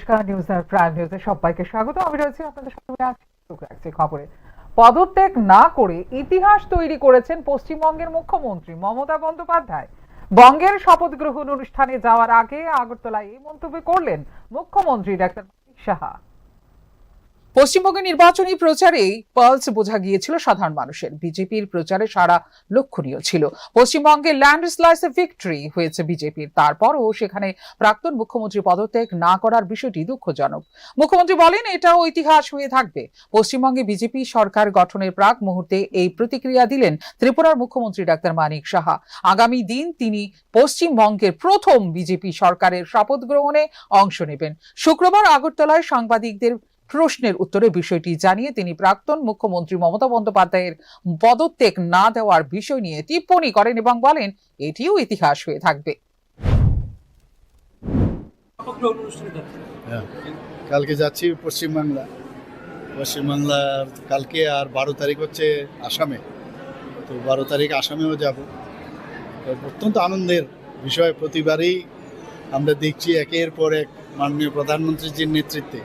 নমস্কার, নিউজ আর প্রাইম নিউজে সবাইকে স্বাগত। আমি রয়েছি আপনাদের সঙ্গে রাখছি খবরে। পদত্যাগ না করে ইতিহাস তৈরি করেছেন পশ্চিমবঙ্গের মুখ্যমন্ত্রী মমতা বন্দ্যোপাধ্যায়। বঙ্গের শপথ গ্রহণ অনুষ্ঠানে যাওয়ার আগে আগরতলায় এই মন্তব্য করলেন মুখ্যমন্ত্রী ডাক্তার মানিক সাহা। পশ্চিমবঙ্গের নির্বাচনী প্রচারে পালস বোঝা গিয়েছিল সাধারণ মানুষের। বিজেপির প্রচারে সারা লক্ষণীয় ছিল। পশ্চিমবঙ্গে ল্যান্ডস্লাইডে ভিক্টরি হয়েছে বিজেপির। তারপরও সেখানে প্রাক্তন মুখ্যমন্ত্রী পদত্যাগ না করার বিষয়টি দুঃখজনক। মুখ্যমন্ত্রী বলেন এটাও ইতিহাস হয়ে থাকবে। পশ্চিমবঙ্গে বিজেপি সরকার গঠনের প্রাক মুহূর্তে এই প্রতিক্রিয়া দিলেন ত্রিপুরার মুখ্যমন্ত্রী ডাক্তার মানিক সাহা। আগামী দিন তিনি পশ্চিমবঙ্গের প্রথম বিজেপি সরকারের শপথ গ্রহণে অংশ নেবেন। শুক্রবার আগরতলায় সাংবাদিকদের প্রশ্নের উত্তরে বিষয়টি জানিয়ে তিনি প্রাক্তন মুখ্যমন্ত্রী মমতা বন্দ্যোপাধ্যায়ের পদত্যাগ না দেওয়ার বিষয় নিয়ে টিপ্পণী করেন এবং বলেন এটিও ইতিহাস হয়ে থাকবে। কালকে যাচ্ছি পশ্চিমবাংলার কালকে, আর 12 তারিখ হচ্ছে আসামে। তো 12 তারিখ আসামেও যাব। অত্যন্ত আনন্দের বিষয়। প্রতিবারই আমরা দেখছি একের পর এক মাননীয় প্রধানমন্ত্রীজির নেতৃত্বে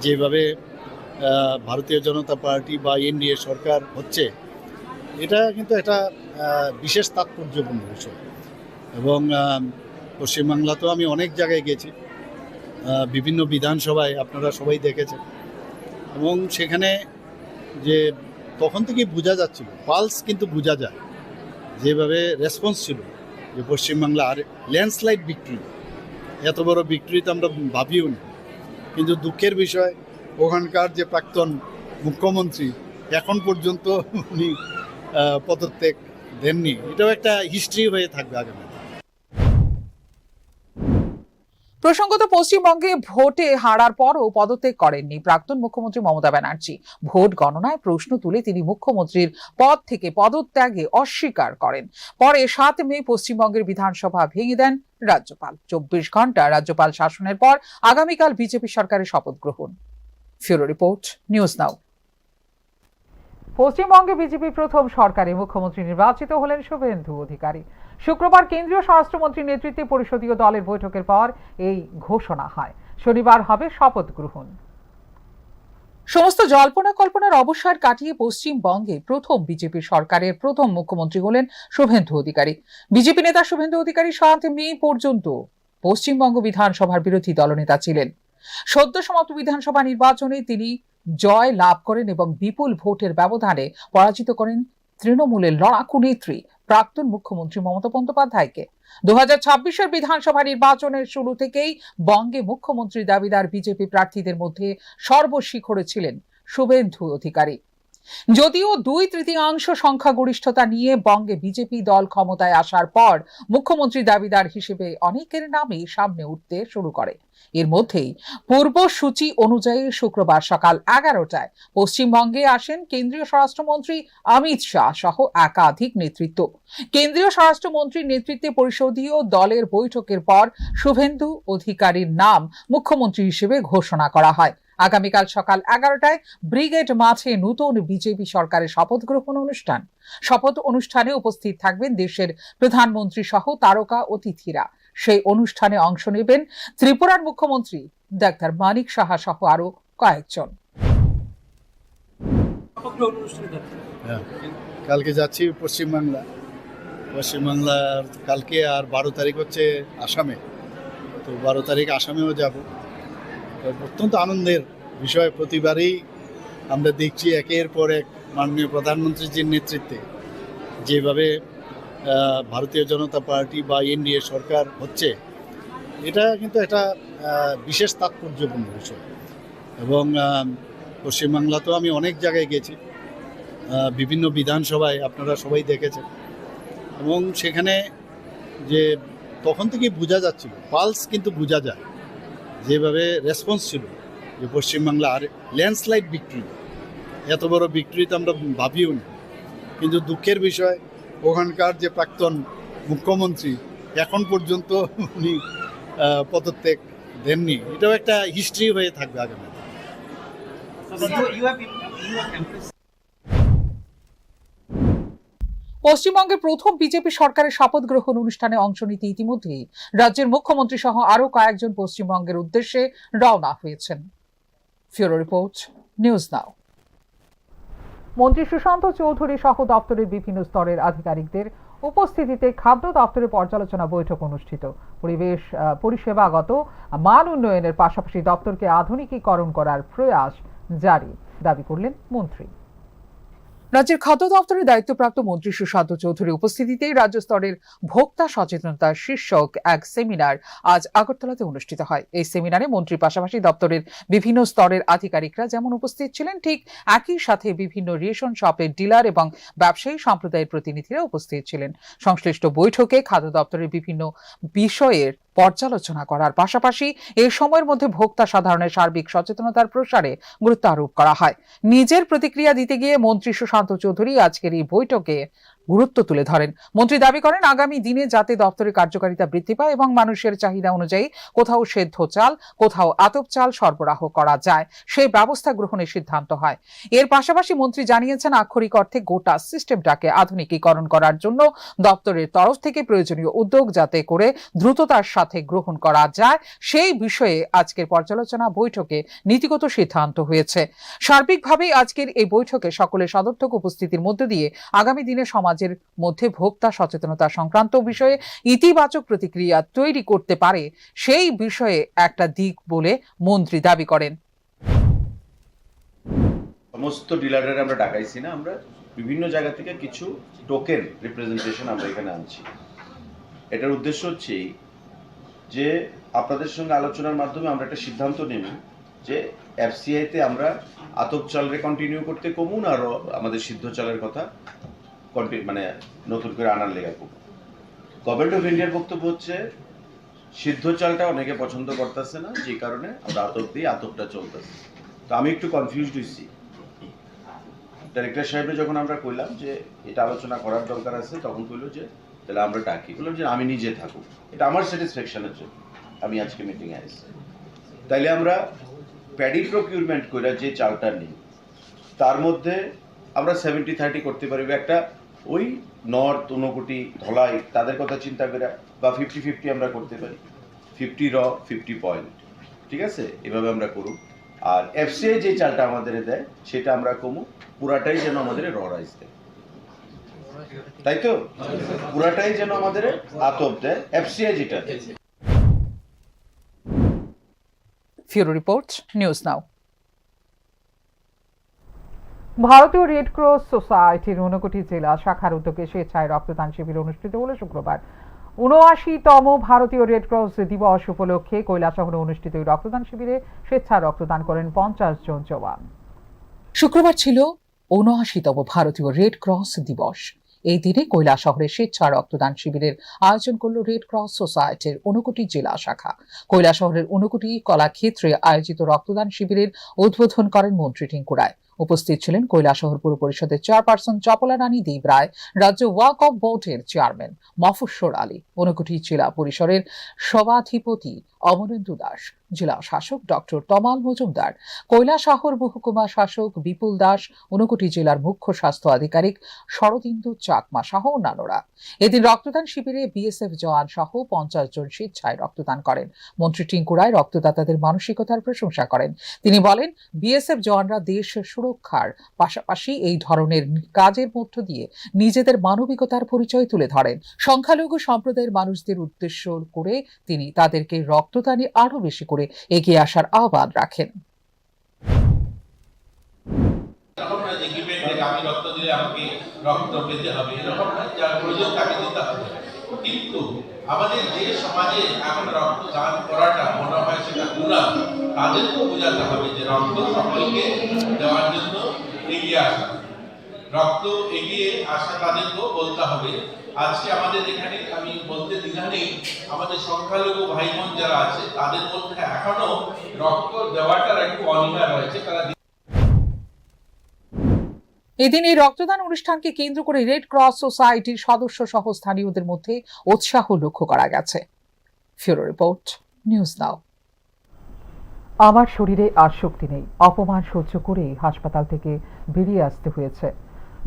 যেভাবে ভারতীয় জনতা পার্টি বা এনডিএ সরকার হচ্ছে, এটা কিন্তু একটা বিশেষ তাৎপর্যপূর্ণ বিষয়। এবং পশ্চিমবাংলাতেও আমি অনেক জায়গায় গেছি, বিভিন্ন বিধানসভায়, আপনারা সবাই দেখেছেন। এবং সেখানে যে তখন থেকে বোঝা যাচ্ছিল, পালস কিন্তু বোঝা যায় যেভাবে রেসপন্স ছিল, যে পশ্চিমবাংলা আর ল্যান্ডস্লাইড ভিক্টরি, এত বড় ভিক্টরি তো আমরা ভাবিও না। কিন্তু দুঃখের বিষয়, ওখানকার যে প্রাক্তন মুখ্যমন্ত্রী এখন পর্যন্ত উনি পদত্যাগ দেননি। এটাও একটা হিস্ট্রি হয়ে থাকবে আগামী। প্রসঙ্গত, পশ্চিমবঙ্গে ভোটে হারার পরও পদত্যাগ করেননি প্রাক্তন মুখ্যমন্ত্রী মমতা ব্যানার্জি। ভোট গণনায় প্রশ্ন তুলে তিনি মুখ্যমন্ত্রীর পদ থেকে পদত্যাগে অস্বীকার করেন। পরে 7 মে পশ্চিমবঙ্গের বিধানসভা ভেঙে দেন রাজ্যপাল। 24 ঘন্টা রাজ্যপাল শাসনের পর আগামীকাল বিজেপি সরকারের শপথ গ্রহণ। ফিউরো রিপোর্ট, নিউজ নাও। পশ্চিমবঙ্গে বিজেপি প্রথম সরকারে মুখ্যমন্ত্রী নির্বাচিত হলেন শুভেন্দু অধিকারী। শুক্রবার কেন্দ্রীয় স্বরাষ্ট্রমন্ত্রীর নেতৃত্বে পরিষদীয় দলের বৈঠকের পর এই ঘোষণা হয়। শনিবার হবে শপথ গ্রহণ। সমস্ত জল্পনা কল্পনার অবসাদ কাটিয়ে পশ্চিমবঙ্গে প্রথম বিজেপি সরকারের প্রথম মুখ্যমন্ত্রী হলেন শুভেন্দু অধিকারী। বিজেপি নেতা শুভেন্দু অধিকারী 7 মে পর্যন্ত পশ্চিমবঙ্গ বিধানসভার বিরোধী দলনেতা ছিলেন। সদ্য সমাপ্ত বিধানসভা নির্বাচনে তিনি জয় লাভ করেন এবং বিপুল ভোটের ব্যবধানে পরাজিত করেন তৃণমূলের লড়াকু নেত্রী প্রাক্তন মুখ্যমন্ত্রী মমতা বন্দ্যোপাধ্যায়কে। 2026-এর বিধানসভা নির্বাচনের শুরু থেকেই বঙ্গে মুখ্যমন্ত্রী দাবিদার বিজেপি প্রার্থীদের মধ্যে সর্বশিখরে ছিলেন শুভেন্দু অধিকারী। যদিও 2/3 সংখ্যাগরিষ্ঠতা নিয়ে বঙ্গে বিজেপি দল ক্ষমতায় আসার পর মুখ্যমন্ত্রী দাবিদার হিসেবে অনেকের নামই সামনে উঠতে শুরু করে। এর মধ্যেই পূর্বসূচি অনুযায়ী শুক্রবার সকাল 11টায় পশ্চিমবঙ্গে আসেন কেন্দ্রীয় স্বরাষ্ট্রমন্ত্রী অমিত শাহ সহ একাধিক নেতৃত্ব। কেন্দ্রীয় স্বরাষ্ট্রমন্ত্রীর নেতৃত্বে পরিষদীয় দলের বৈঠকের পর শুভেন্দু অধিকারীর নাম মুখ্যমন্ত্রী হিসেবে ঘোষণা করা হয়। আগামীকাল সকাল 11টায় ব্রিগেড মাঠে নতুন বিজেপি সরকারের শপথ গ্রহণ অনুষ্ঠান। শপথ অনুষ্ঠানে উপস্থিত থাকবেন দেশের প্রধানমন্ত্রী সহ তারকা অতিথিরা। সেই অনুষ্ঠানে অংশ নেবেন ত্রিপুরার মুখ্যমন্ত্রী ডাক্তার মানিক সাহা সহ আরো কয়েকজন। কালকে যাচ্ছি পশ্চিমবাংলার কালকে, আর 12 তারিখ হচ্ছে আসামে। তো 12 তারিখ আসামেও যাব। অত্যন্ত আনন্দের বিষয়। প্রতিবারই আমরা দেখছি একের পর এক মাননীয় প্রধানমন্ত্রীজির নেতৃত্বে যেভাবে ভারতীয় জনতা পার্টি বা এনডিএ সরকার হচ্ছে, এটা কিন্তু একটা বিশেষ তাৎপর্যপূর্ণ বিষয়। এবং পশ্চিমবাংলাতেও আমি অনেক জায়গায় গেছি, বিভিন্ন বিধানসভায়, আপনারা সবাই দেখেছেন। এবং সেখানে যে তখন থেকে বোঝা যাচ্ছিল, পালস কিন্তু বোঝা যায় যেভাবে রেসপন্স ছিল, যে পশ্চিমবাংলা আর ল্যান্ডস্লাইড ভিক্টরি, এত বড় ভিক্টরি তো আমরা ভাবিও না। কিন্তু দুঃখের বিষয়, ওখানকার যে প্রাক্তন মুখ্যমন্ত্রী এখন পর্যন্ত উনি পদত্যাগ দেননি। এটাও একটা হিস্ট্রি হয়ে থাকবে আগামী। পশ্চিমবঙ্গের প্রথম বিজেপি সরকারের শপথ গ্রহণ অনুষ্ঠানে অংশ নিতে ইতিমধ্যেই রাজ্যের মুখ্যমন্ত্রী সহ আরো কয়েকজন পশ্চিমবঙ্গের উদ্দেশ্যে রওনা হয়েছেন। ফিউরো রিপোর্ট, নিউজ নাও। মন্ত্রী সুশান্ত চৌধুরী সহ দপ্তরের বিভিন্ন স্তরের আধিকারিকদের উপস্থিতিতে খাদ্য দপ্তরের পর্যালোচনা বৈঠক অনুষ্ঠিত। পরিষেবাগত মান উন্নয়নের পাশাপাশি দপ্তরকে আধুনিকীকরণ করার প্রয়াস জারি দাবি করলেন মন্ত্রী। রাজ্যের খাদ্য দপ্তরের দায়িত্বপ্রাপ্ত মন্ত্রী সুশান্ত চৌধুরীর উপস্থিতিতে রাজ্য স্তরের ভোক্তা সচেতনতা শীর্ষক এক সেমিনার আজ আগরতলাতে অনুষ্ঠিত হয়। এই সেমিনারে মন্ত্রীর পাশাপাশি দপ্তরের বিভিন্ন স্তরের আধিকারিকরা যেমন উপস্থিত ছিলেন, ঠিক একই সাথে বিভিন্ন রেশন শপের ডিলার এবং ব্যবসায়ী সম্প্রদায়ের প্রতিনিধিরা উপস্থিত ছিলেন। সংশ্লিষ্ট বৈঠকে খাদ্য দপ্তরের বিভিন্ন বিষয়ের পর্যালোচনা করার পাশাপাশি এই সময়ের মধ্যে ভোক্তা সাধারণের সার্বিক সচেতনতার প্রসারে গুরুত্ব আরোপ করা হয়। নিজের প্রতিক্রিয়া দিতে গিয়ে মন্ত্রী সুশান্ত চৌধুরী আজকের এই বৈঠকে গুরুত্ব তুলে ধরেন। মন্ত্রী দাবি করেন, আগামী দিনে যাতে দপ্তরের কার্যকারিতা বৃদ্ধি পায় এবং মানুষের চাহিদা অনুযায়ী কোথাও সেদ্ধ চাল, কোথাও আতপ চাল সরবরাহ করা যায়, সেই ব্যবস্থা গ্রহণের সিদ্ধান্ত হয়। এর পাশাপাশি মন্ত্রী জানিয়েছেন, আক্ষরিক অর্থে গোটা সিস্টেমটাকে আধুনিকীকরণ করার জন্য দপ্তরের তরফ থেকে প্রয়োজনীয় উদ্যোগ যাতে করে দ্রুততার সাথে গ্রহণ করা যায়, সেই বিষয়ে আজকের পর্যালোচনা বৈঠকে নীতিগত সিদ্ধান্ত হয়েছে। সার্বিকভাবে আজকের এই বৈঠকে সকলের সদর্থক উপস্থিতির মধ্য দিয়ে আগামী দিনে সমাজের মধ্যে ভোক্তা সচেতনতা সংক্রান্ত বিষয়ে ইতিবাচক প্রতিক্রিয়া তৈরি করতে পারে, সেই বিষয়ে একটা দিক বলে মন্ত্রী দাবি করেন। সমস্ত ডিলারের আমরা ডাকাইছি না, আমরা বিভিন্ন জায়গা থেকে কিছু টোকেন রিপ্রেজেন্টেশন আমরা এখানে আনছি। এটার উদ্দেশ্য হচ্ছে যে আপনাদের সঙ্গে আলোচনার মাধ্যমে আমরা একটা সিদ্ধান্ত নেব যে এফসিআইতে আমরা আতপ চালরে কন্টিনিউ করতে কমুন, আর আমাদের সিদ্ধ চালের কথা মানে নতুন করে আনার লেগা কমুন। গভর্নমেন্ট অফ ইন্ডিয়ার বক্তব্য হচ্ছে সিদ্ধ চালটা অনেকে পছন্দ করতেছে না, যে কারণে আমরা আতপ দিয়ে আতপটা চলতেছে। তো আমি একটু কনফিউজড হয়েছি। ডাইরেক্টর সাহেবের যখন আমরা কইলাম যে এটা আলোচনা করার দরকার আছে, তখন কইলো যে তাহলে আমরা ডাকি। বললাম যে আমি নিজে থাকুক, এটা আমার স্যাটিসফ্যাকশনের জন্য আমি আজকে মিটিংয়ে আসছি। তাইলে আমরা প্যাডি প্রকিউরমেন্ট করে যে চালটা নিই তার মধ্যে আমরা 70-30 করতে পারি। একটা ওই নর্থ, ঊনকোটি, ধলাই তাদের কথা চিন্তা করে, বা 50-50 আমরা করতে পারি, 50 র 50 পয়েন্ট, ঠিক আছে? এভাবে আমরা করুক। আর এফসিআই যে চালটা আমাদের দেয় সেটা আমরা কমু, পুরাটাই যেন আমাদের র রাইস দেয়, তাই তো? পুরাটাই যেন আমাদের আতপ দেয়, এফসিআই যেটা দেয়। ফিউরো রিপোর্ট, নিউজ নাও। ভারতীয় রেড ক্রস সোসাইটির ঊনকোটি জেলা শাখার উদ্যোগে স্বেচ্ছায় রক্তদান শিবির অনুষ্ঠিত হল শুক্রবার। ৭৯তম ভারতীয় রেড ক্রস দিবস উপলক্ষে কৈলাসহরে অনুষ্ঠিত এই রক্তদান শিবিরে স্বেচ্ছায় রক্তদান করেন ৫০ জন জওয়ান। শুক্রবার ছিল ৭৯তম ভারতীয় রেড ক্রস দিবস। এই দিনে কৈলাসহরে স্বেচ্ছা রক্তদান শিবিরের আয়োজন করল রেড ক্রস সোসাইটির ঊনকোটি জেলা শাখা। কৈলাসহরের ঊনকোটি কলাক্ষেত্রে আয়োজিত রক্তদান শিবিরের উদ্বোধন করেন মন্ত্রী টিঙ্কু রায়। উপস্থিত ছিলেন কৈলাসহর পুর পরিষদের চেয়ারপারসন চপলা রানী দেব রায়, রাজ্য ওয়াক অফ বোর্ডের চেয়ারম্যান মফস্বর আলী, ঊনকোটি জেলা পরিষদের সভাধিপতি অমরেন্দু দাস, জেলা শাসক ডক্টর তমাল মজুমদার, কৈলাসহর মহকুমা শাসক বিপুল দাস, ঊনকোটি জেলার মুখ্য স্বাস্থ্য আধিকারিক শরদিন্দু চাকমা সহ অন্যান্যরা। এদিন রক্তদান শিবিরে বিএসএফ জওয়ান সহ ৫০ জন স্বেচ্ছায় রক্তদান করেন। মন্ত্রী টিঙ্কু রায় রক্তদাতাদের মানসিকতার প্রশংসা করেন। তিনি বলেন, বিএসএফ জওয়ানরা দেশ সুরক্ষার পাশাপাশি এই ধরনের কাজের মধ্য দিয়ে নিজেদের মানবিকতার পরিচয় তুলে ধরেন। সংখ্যালঘু সম্প্রদায়ের মানুষদের উদ্দেশ্য করে তিনি তাদেরকে রক্তদানে আরো বেশি করে এগিয়ে আসার আহ্বান রাখেন। আমি রক্ত দিলে আমাকে রক্ত পেতে হবে, এরকম যার প্রয়োজন তাকে দিতে হবে। কিন্তু আমাদের যে সমাজে এখন রক্ত দান করাটা মনে হয় সেটা গুনাহ, তাদেরকেও বোঝাতে হবে যে রক্ত সকলকে দেওয়ার জন্য এগিয়ে আসা, রক্ত এগিয়ে আসা তাদেরকেও বলতে হবে। আজকে আমাদের এখানে আমি বলতে দ্বিধা নেই, আমাদের সংখ্যালঘু ভাই বোন যারা আছে তাদের মধ্যে এখনো রক্ত দেওয়াটার একটু অনীহা রয়েছে। তারা এদিন এই রক্তদান অনুষ্ঠানকে কেন্দ্র করে রেড ক্রস সোসাইটির সদস্য সহ স্থানীয়দের মধ্যে উৎসাহ লক্ষ্য করা গেছে। ফিউরো রিপোর্ট, নিউজ নাও। আমার শরীরে আর শক্তি নেই, অপমান সহ্য করে হাসপাতাল থেকে বেরিয়ে আসতে হয়েছে।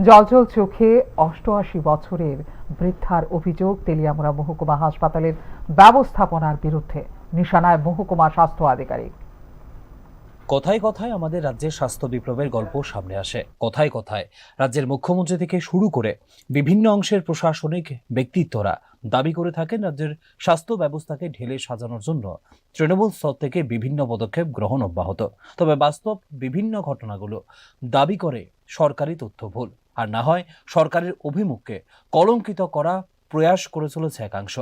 জলজল চোখে 88 বছরের বৃদ্ধার অভিযোগ তেলিয়ামুড়া মহকুমা হাসপাতালের ব্যবস্থাপনার বিরুদ্ধে। নিশানায় মহকুমা স্বাস্থ্য আধিকারিক। কথায় কথায় আমাদের রাজ্যের স্বাস্থ্য বিপ্লবের গল্প সামনে আসে। কথায় কথায় রাজ্যের মুখ্যমন্ত্রী থেকে শুরু করে বিভিন্ন অংশের প্রশাসনিক ব্যক্তিত্বরা দাবি করে থাকেন রাজ্যের স্বাস্থ্য ব্যবস্থাকে ঢেলে সাজানোর জন্য তৃণমূল স্তর থেকে বিভিন্ন পদক্ষেপ গ্রহণ অব্যাহত। তবে বাস্তব বিভিন্ন ঘটনাগুলো দাবি করে সরকারি তথ্য ভুল, আর না হয় সরকারের অভিমুখকে কলঙ্কিত করা প্রয়াস করে চলেছে একাংশ।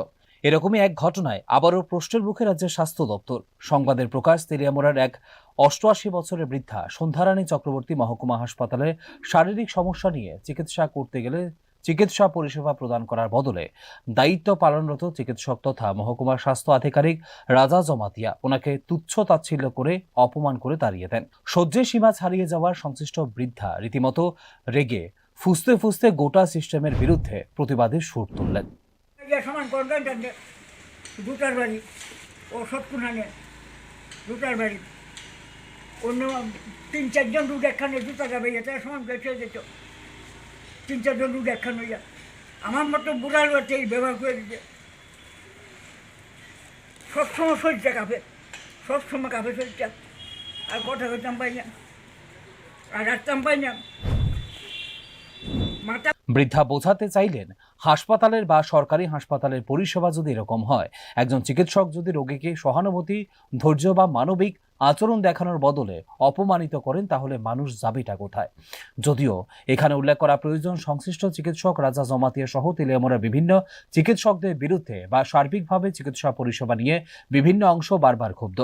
এরকমই এক ঘটনায় আবারও প্রশ্নের মুখে রাজ্যের স্বাস্থ্য দপ্তর। সংবাদের প্রকাশ তেলিয়ামুড়ার এক 88 বছরের বৃদ্ধা সন্ধ্যারানী চক্রবর্তী মহকুমা হাসপাতালে শারীরিক সমস্যা নিয়ে চিকিৎসা করতে গেলে চিকিৎসা পরিষেবা প্রদান করার বদলে দায়িত্ব পালনরত চিকিৎসক তথা মহকুমার স্বাস্থ্য আধিকারিক রাজা জমাতিয়া ওনাকে তুচ্ছ তাচ্ছিল্য করে অপমান করে তাড়িয়ে দেন। সহ্যের সীমা ছাড়িয়ে যাওয়ার সংশ্লিষ্ট বৃদ্ধা রীতিমতো রেগে ফুসতে ফুসতে গোটা সিস্টেমের বিরুদ্ধে প্রতিবাদের সুর তুললেন। সমান করবেন দুটার বাড়ি ও সৎকুনানে দুটার বাড়ি অন্য 3-4 জন রুট একখানে দুটা যাবে এটা সমান বেঁচে যেত। 3-4 জন রুট একখান হইয়া আমার মতো বুড়ার বাচ্চা এই ব্যবহার করে দিতে সবসময় শরীরটা কাঁপে, সবসময় কাঁপে শরীরটা, আর কথা করতাম পাই না, আর রাখতাম পাই না। মাথা বৃদ্ধা বোঝাতে চাইলেন, হাসপাতালের বা সরকারি হাসপাতালের পরিষেবা যদি এরকম হয়, একজন চিকিৎসক যদি রোগীকে সহানুভূতি, ধৈর্য বা মানবিক আচরণ দেখানোর বদলে অপমানিত করেন, তাহলে মানুষ যাবেটা কোথায়? যদিও এখানে উল্লেখ করা প্রয়োজন, সংশ্লিষ্ট চিকিৎসক রাজা জমাতিয়া সহ তেলিয়ামুড়ার বিভিন্ন চিকিৎসকদের বিরুদ্ধে বা সার্বিকভাবে চিকিৎসা পরিষেবা নিয়ে বিভিন্ন অংশ বারবার ক্ষুব্ধ।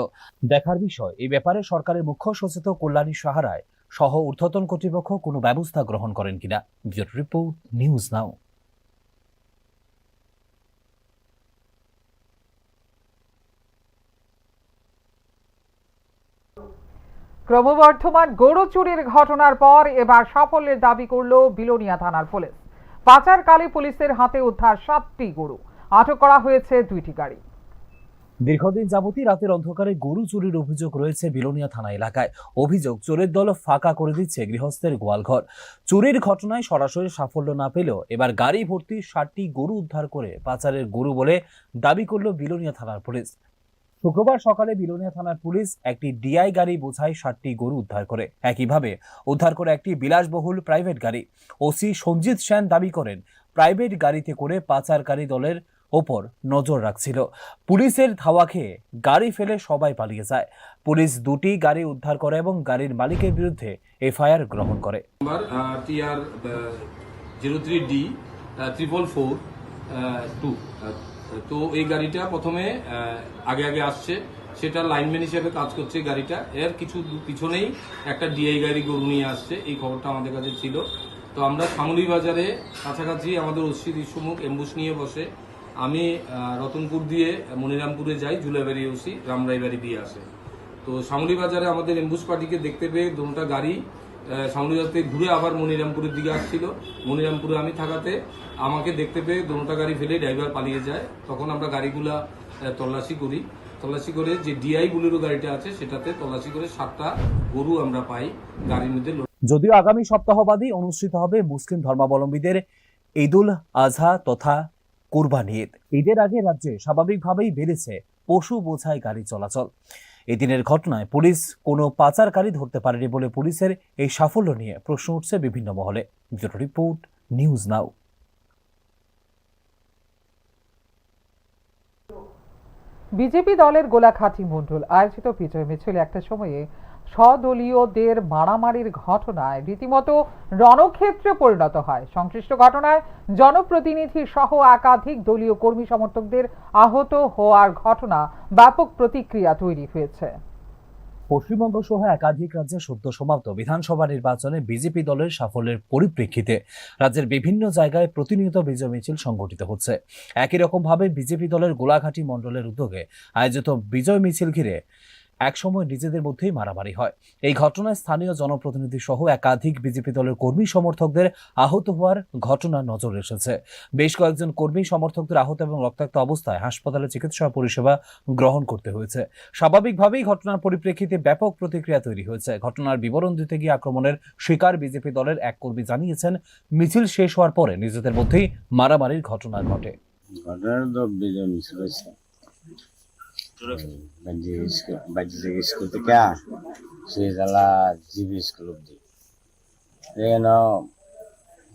দেখার বিষয়, এই ব্যাপারে সরকারের মুখ্য সচেতক কল্যাণী সাহারায় সহ ঊর্ধ্বতন কর্তৃপক্ষ কোনো ব্যবস্থা গ্রহণ করেন কিনা। Bureau report, news now. ক্রমবর্ধমান গরু চুরির ঘটনার পর এবার সাফল্যের দাবি করল বিলোনিয়া থানার পুলিশ। পাচারকালে পুলিশের হাতে উদ্ধার 7টি গরু, আটক করা হয়েছে 2টি গাড়ি। দীর্ঘদিন যাবতই রাতের অন্ধকারে গরু চুরির অভিযোগ রয়েছে বিলোনিয়া থানা এলাকায়। অভিযোগ, চোরের দল ফাঁকা করে দিচ্ছে গৃহস্থের গোয়ালঘর। চুরির ঘটনায় সরাসরি সাফল্য না পেলেও এবার গাড়ি ভর্তি 7টি গরু উদ্ধার করে পাচারের গরু বলে দাবি করল বিলোনিয়া থানার পুলিশ। শুক্রবার সকালে বিলোনিয়া থানার পুলিশ একটি ডিআই গাড়ি বোঝাই 7টি গরু উদ্ধার করে। একইভাবে উদ্ধার করে একটি বিলাসবহুল প্রাইভেট গাড়ি। ওসি সঞ্জিত সেন দাবি করেন, প্রাইভেট গাড়িতে করে পাচারকারী দলের ওপর নজর রাখছিল। পুলিশের ধাওয়া খেয়ে গাড়ি ফেলে সবাই পালিয়ে যায়। পুলিশ 2টি গাড়ি উদ্ধার করে এবং গাড়ির মালিকের বিরুদ্ধে এফআইআর গ্রহণ করে। Number TR 03D 444-2। তো এই গাড়িটা প্রথমে আগে আসছে, সেটা লাইনম্যান হিসেবে কাজ করছে গাড়িটা। এর কিছু পিছনেই একটা ডিআই গাড়ি গরু নিয়ে আসছে, এই খবরটা আমাদের কাছে ছিল। তো আমরা শামুলি বাজারে কাছাকাছি আমাদের ওসি দিশুমুখ এম্বুশ নিয়ে বসে, আমি রতনপুর দিয়ে মনিরামপুরে যাই, ঝুলাবাড়ি ওসি রামরাইবাড়ি দিয়ে আসে। তো শামুলি বাজারে আমাদের এম্বুশ পার্টিকে দেখতে পেয়ে দুটা গাড়ি শামুলি বাজার থেকে ঘুরে আবার মনিরামপুরের দিকে আসছিল। মনিরামপুরে আমি থাকাতে আমাকে দেখতে পেয়ে দুটা গাড়ি ফেলে ড্রাইভার পালিয়ে যায়। তখন আমরা গাড়িগুলা তল্লাশি করি। তল্লাশি করে যে ডিআই বুলেরো গাড়িটা আছে সেটাতে তল্লাশি করে 7টা গরু আমরা পাই গাড়ির মধ্যে। যদিও আগামী সপ্তাহবাদী অনুষ্ঠিত হবে মুসলিম ধর্মাবলম্বীদের ঈদুল আজহা তথা কুরবানি ঈদ। ঈদের আগে রাজ্যে স্বাভাবিকভাবেই বেড়েছে পশু বোঝাই গাড়ি চলাচল। এদিনের ঘটনায় পুলিশ কোনো পাচারকারী ধরতে পারেনি বলে পুলিশের এই সাফল্য নিয়ে প্রশ্ন উঠছে বিভিন্ন মহলে। Bureau report, news now. BJP দলের গোলাঘাটি মণ্ডল আয়োজিত বিজয় মিছিল একটা সময়ে স্বদলীয়দের মারামারির ঘটনায় রীতিমতো রণক্ষেত্রে পরিণত হয়। সংশ্লিষ্ট ঘটনায় জনপ্রতিনিধি সহ একাধিক দলীয় কর্মী সমর্থকদের আহত হওয়ার ঘটনা ব্যাপক প্রতিক্রিয়া তৈরি হয়েছে। পশ্চিমবঙ্গ সহ একাধিক রাজ্যে সদ্য সমাপ্ত বিধানসভা নির্বাচনে বিজেপি দলের সাফল্যের পরিপ্রেক্ষিতে রাজ্যের বিভিন্ন জায়গায় প্রতিনিয়ত বিজয় মিছিল সংগঠিত হচ্ছে। একই রকম ভাবে বিজেপি দলের গোলাঘাটি মণ্ডলের উদ্যোগে আয়োজিত বিজয় মিছিল ঘিরে একসময় নিজেদের মধ্যেই মারামারি হয়। এই ঘটনায় স্থানীয় জনপ্রতিনিধি সহ একাধিক বিজেপি দলের কর্মী সমর্থকদের আহত হওয়ার ঘটনা নজরে এসেছে। বেশ কয়েকজন কর্মী সমর্থকদের আহত এবং রক্তাক্ত অবস্থায় হাসপাতালে চিকিৎসা পরিষেবা গ্রহণ করতে হয়েছে। স্বাভাবিকভাবেই ঘটনার পরিপ্রেক্ষিতে ব্যাপক প্রতিক্রিয়া তৈরি হয়েছে। ঘটনার বিবরণ দিতে গিয়ে আক্রমণের শিকার বিজেপি দলের এক কর্মী জানিয়েছেন, মিছিল শেষ হওয়ার পরে নিজেদের মধ্যেই মারামারির ঘটনা ঘটে। ঘটনাটা তো বিজয় মিছিল হয়েছে বাড়ি থেকে স্কুল থেকে সেই জেলা জিবি স্কুল অব্দি এখানে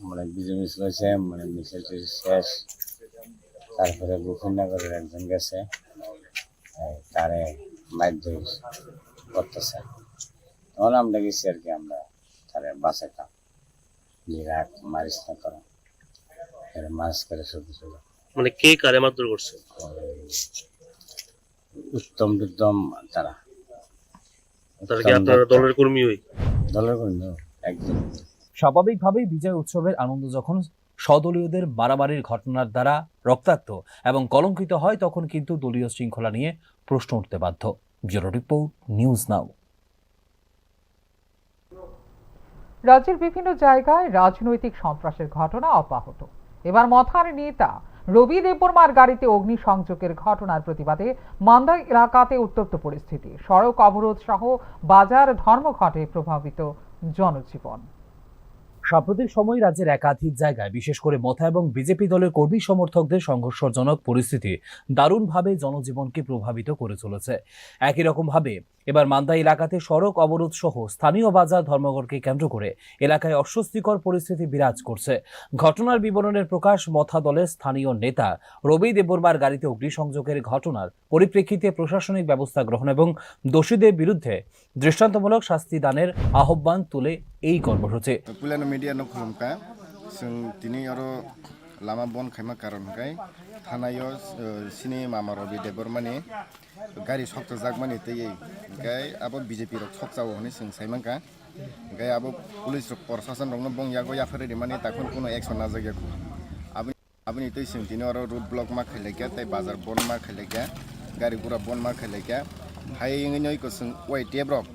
মানে বিজয় মিছিল হয়েছে, মানে মিছিলটি শেষ। তারপরে গোপীনগরের একজন গেছে, তারে বাধ্য করতেছে, তখন আমরা গেছি আর কি, আমরা তারে বাঁচাতাম যে রাখ মারিস না করা মাছ করে শুধু শুধু। মানে কে কারে মারধর করছে? উত্তম টুত্তম তারা কি আপনারা দলের কর্মী? হই দলের কর্মী একদম। স্বাভাবিকভাবেই বিজয় উৎসবের আনন্দ যখন সদলীয়দের মারামারির ঘটনার দ্বারা রক্তাক্ত এবং কলঙ্কিত হয়, তখন কিন্তু দলীয় শৃঙ্খলা নিয়ে প্রশ্ন উঠতে বাধ্য। Bureau report, news now. রাজ্যের বিভিন্ন জায়গায় রাজনৈতিক সন্ত্রাসের ঘটনা অব্যাহত। এবার মথার নেতা রবি দেববর্মার গাড়িতে অগ্নিসংযোগের ঘটনার প্রতিবাদে মান্দাই এলাকাতে উত্তপ্ত পরিস্থিতি। সড়ক অবরোধ সহ বাজার ধর্মঘটে প্রভাবিত জনজীবন। সাম্প্রতিক সময় রাজ্যের একাধিক জায়গায় বিশেষ করে মথা এবং বিজেপি দলের কর্মী সমর্থকদের সংঘর্ষজনক পরিস্থিতি দারুণভাবে জনজীবনকে প্রভাবিত করে চলেছে। একই রকমভাবে এবার মান্দাই এলাকাতে সড়ক অবরোধ সহ স্থানীয় বাজার ধর্মঘটকে কেন্দ্র করে এলাকায় অস্বস্তিকর পরিস্থিতি বিরাজ করছে। ঘটনার বিবরণের প্রকাশ, মথা দলের স্থানীয় নেতা রবি দেববর্মার গাড়িতে অগ্নিসংযোগের ঘটনার পরিপ্রেক্ষিতে প্রশাসনিক ব্যবস্থা গ্রহণ এবং দোষীদের বিরুদ্ধে দৃষ্টান্তমূলক শাস্তি দানের আহ্বান তুলে এই কর্মসূচি। पुलिस मीडिया नो खुलुमका जों दिनै आरो लामा बन खायमा कारण हकाय थानायाव सिनि मामा रबि देबबर्मानि गारि सक्ता जागमानि तैयै गाय आबो बीजेपी रक सक्जाव हने जों सायमांका गाय आबो पुलिस प्रशासन रंनो बंयागो याफारे माने ताखुन कोनो एक्शन ना जायगाखौ आबनि तै जों दिनै आरो रोड ब्लक मा खायलायका तै बाजार बन मा खायलायका गारि गुरा बन मा खायलायका हायङै को जों वाइ टेब्रक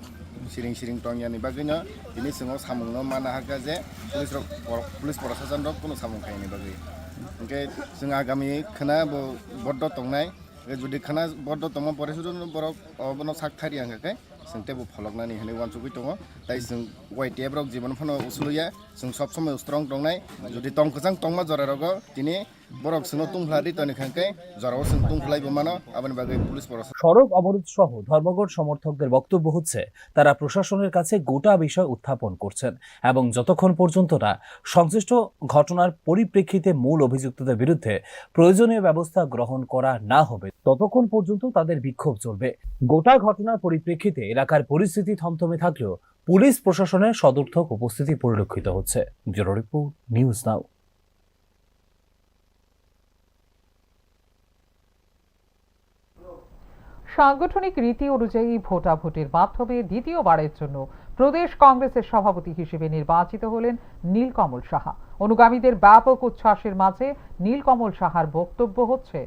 सिरिं सिरिं टंयानि बागैनो बिनि सिङाव सामुंनो माना हागा जे पुलिस प्रशासन रक कोनो सामुं खायनि बागै ओंखाय जों आगामि खोना बद्द तंनाय जुदि खोना बद्द तंमा परिषदन बरक अबनो साकथारि आंगाखाय जों टेबु फलकनानि हने वानसुगै दङ ताइ जों वाइ टेब्रक जीवन फनो उसुलुया जों सब समय स्ट्रं दंनाय जुदि तंखजां तंमा जरारग दिनै बरक जों तुंफ्लारि तनि खांखाय जराव जों तुंफ्लाइबो मानो आबनि बागै पुलिस प्रशासन। সড়ক অবরোধ সহ ধর্মঘট সমর্থকদের বক্তব্য হচ্ছে, তারা প্রশাসনের কাছে গোটা বিষয় উত্থাপন করছেন এবং যতক্ষণ পর্যন্ত না সংশ্লিষ্ট ঘটনার পরিপ্রেক্ষিতে মূল অভিযুক্তদের বিরুদ্ধে প্রয়োজনীয় ব্যবস্থা গ্রহণ করা না হবে ততক্ষণ পর্যন্ত তাদের বিক্ষোভ চলবে। গোটা ঘটনার পরিপ্রেক্ষিতে এলাকার পরিস্থিতি থমথমে থাকলেও পুলিশ প্রশাসনের সদর্থক উপস্থিতি পরিলক্ষিত হচ্ছে। Bureau report, news now. সাংগঠনিক রীতি অনুযায়ী ভোটাভুটির মাধ্যমে দ্বিতীয়বারের জন্য প্রদেশ কংগ্রেসের সভাপতি হিসেবে নির্বাচিত হলেন নীলকমল সাহা। অনুগামীদের ব্যাপক উচ্ছ্বাসের মাঝে নীলকমল সাহার বক্তব্য হচ্ছে,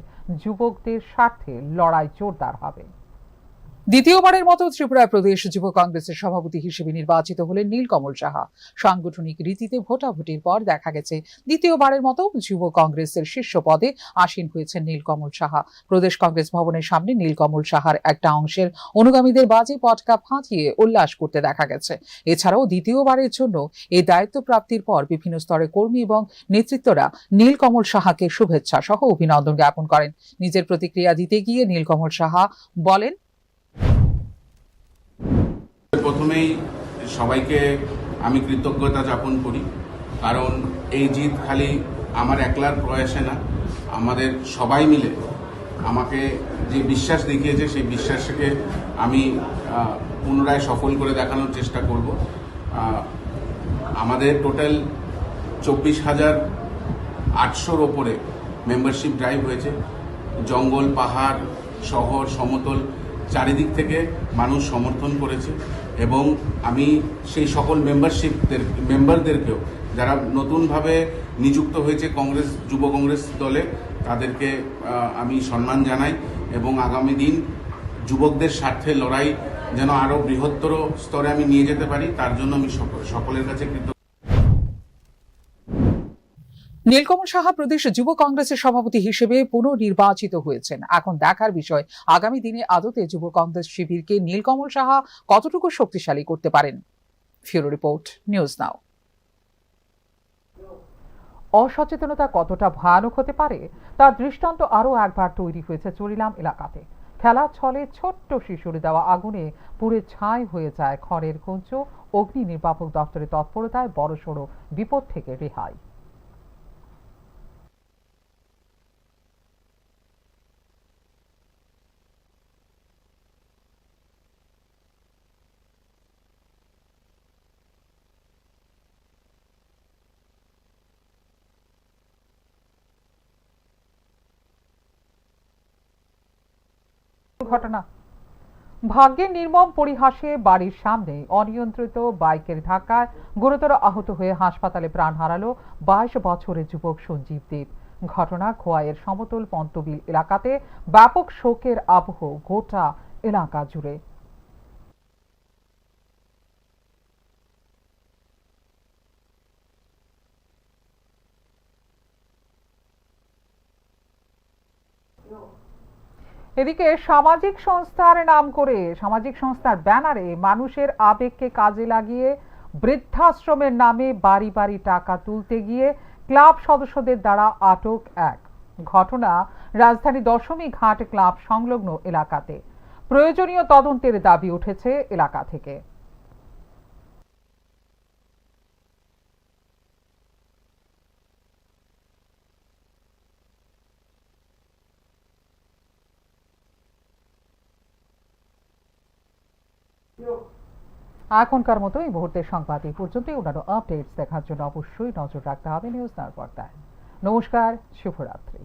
যুবকদের স্বার্থে লড়াই জোরদার হবে। দ্বিতীয়বারের মতো ত্রিপুরা প্রদেশ যুব কংগ্রেসের সভাপতি হিসেবে নির্বাচিত হলেন নীলকমল সাহা। সাংগঠনিক রীতিতে ভোটাভুটির পর দেখা গেছে দ্বিতীয়বারের মতো যুব কংগ্রেসের শীর্ষ পদে আসীন হয়েছেন নীলকমল সাহা। প্রদেশ কংগ্রেস ভবনের সামনে নীলকমল সাহার একটা অংশের অনুগামীদের বাজি পটকা ফাটিয়ে উল্লাস করতে দেখা গেছে। এছাড়াও দ্বিতীয়বারের জন্য এই দায়িত্ব প্রাপ্তির পর বিভিন্ন স্তরে কর্মী এবং নেতৃত্বরা নীলকমল সাহাকে শুভেচ্ছা সহ অভিনন্দন জ্ঞাপন করেন। নিজের প্রতিক্রিয়া দিতে গিয়ে নীলকমল সাহা বলেন, প্রথমেই সবাইকে আমি কৃতজ্ঞতা জ্ঞাপন করি, কারণ এই জিত খালি আমার একলার প্রয়াসে না, আমাদের সবাই মিলে আমাকে যে বিশ্বাস দেখিয়েছে সেই বিশ্বাসকে আমি পুনরায় সফল করে দেখানোর চেষ্টা করব। আমাদের টোটাল 24,800-র ওপরে মেম্বারশিপ ড্রাইভ হয়েছে। জঙ্গল, পাহাড়, শহর, সমতল চারিদিক থেকে মানুষ সমর্থন করেছে এবং আমি সেই সকল মেম্বারদেরকেও যারা নতুনভাবে নিযুক্ত হয়েছে কংগ্রেস, যুব কংগ্রেস দলে, তাদেরকে আমি সম্মান জানাই এবং আগামী দিন যুবকদের স্বার্থে লড়াই যেন আরো বৃহত্তর স্তরে আমি নিয়ে যেতে পারি, তার জন্য আমি সকলের কাছে কৃতজ্ঞ। নীলকমল সাহা প্রদেশ যুব কংগ্রেসের সভাপতি হিসেবে পুনর্নির্বাচিত হয়েছেন। এখন দেখার বিষয় আগামী দিনে আদতে যুব কংগ্রেস শিবিরকে নীলকমল সাহা কতটুকু শক্তিশালী করতে পারেন। ফিউরো রিপোর্ট, নিউজ নাও। অসচেতনতা কতটা ভয়ানক হতে পারে তার দৃষ্টান্ত আরও একবার তৈরি হয়েছে চরিলাম এলাকাতে। খেলার ছলে ছোট্ট শিশুর দেওয়া আগুনে পুড়ে ছাই হয়ে যায় খড়ের কঞ্চ। অগ্নি নির্বাপক দপ্তরের তৎপরতায় বড়সড় বিপদ থেকে রেহাই। ঘটনা ভাগ্যের নির্মম পরিহাসে বাড়ির সামনে অনিয়ন্ত্রিত বাইকের ধাক্কায় গুরুতর আহত হয়ে হাসপাতালে প্রাণ হারালো 22 বছরের যুবক সঞ্জীব দেব। ঘটনা খোয়াইয়ের সমতল পন্তবিল এলাকাতে। ব্যাপক শোকের আবহ গোটা এলাকা জুড়ে। এদিকে সামাজিক সংস্থার নাম করে, সামাজিক সংস্থার ব্যানারে মানুষের আবেগকে কাজে লাগিয়ে বৃদ্ধাশ্রমের নামে বাড়ি বাড়ি টাকা তুলতে গিয়ে ক্লাব সদস্যদের দ্বারা আটক এক। ঘটনা রাজধানী দশমী ঘাট ক্লাব সংলগ্ন এলাকাতে। প্রয়োজনীয় তদন্তের দাবি উঠেছে এলাকা থেকে। এখনকার মতো এই মুহূর্তের সংবাদ এই পর্যন্তই। অন্যান্য আপডেটস দেখার জন্য অবশ্যই নজর রাখতে হবে নিউজ নাওর পর্দায়। নমস্কার, শুভরাত্রি।